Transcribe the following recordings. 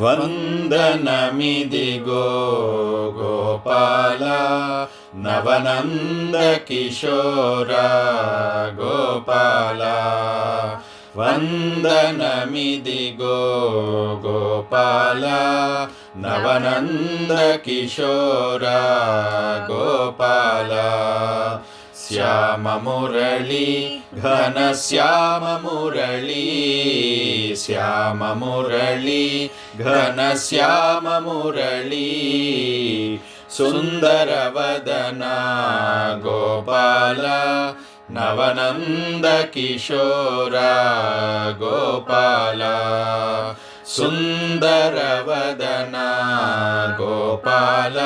వందనమిదిగో గోపాల నవనంద కిశోర గోపాల వందనమిదిగో గోపాల నవనంద కిశోర గోపాల శ్యామ మురళి ఘన శ్యామ మురళి శ్యామ మురళి ఘన శ్యామ మురళి సుందర వదన గోపాల నవనంద కిశోర గోపాల సుందర వదన గోపాల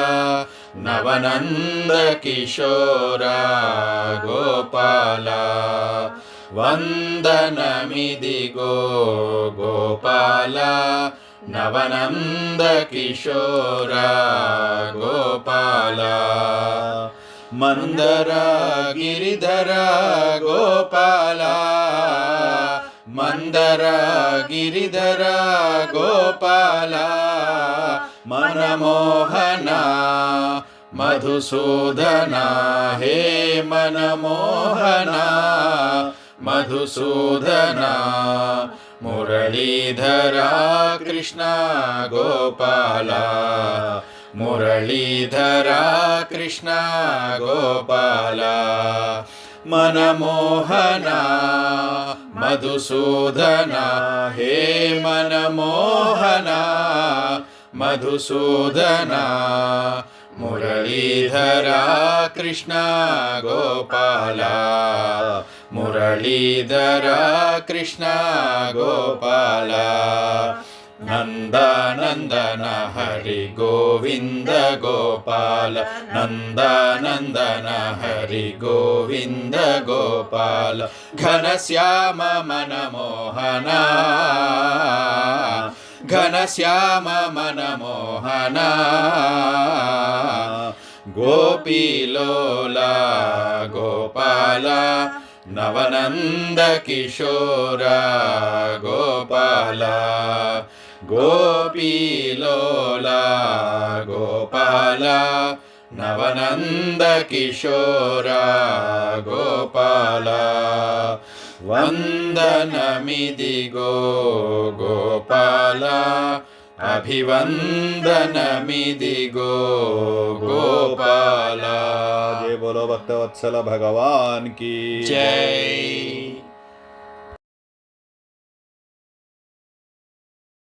నవనంద కిశోర గోపాల వందనమిదిగో గోపాల నవనంద కిశోర గోపాల మందర గిరిధర గోపాల మందర గిరిధర గోపాల మనమోహన మధుసూదన హే మనమోహన మధుసూదన మురళీధర కృష్ణ గోపాల మురళీధర కృష్ణ గోపాల మనమోహన మధుసూదన హే మనమోహన మధుసూదన మురళీధర కృష్ణ గోపాల మురళీధర కృష్ణ గోపాల నందనందన హరి గోవింద గోపాల నందనందన హరి గోవింద గోపాల ఘన శ్యామ మనమోహన ఘన శ్యామ మనమోహన గోపీలోల గోపాల నవనంద కిశోర గోపాల గోపీలోల గోపాల నవనంద కిశోర గోపాల వందనమిదిగో గోపాల अभिवंदनमिदिगो गोपाला। जय बोलो भक्तवत्सल भगवान की जय।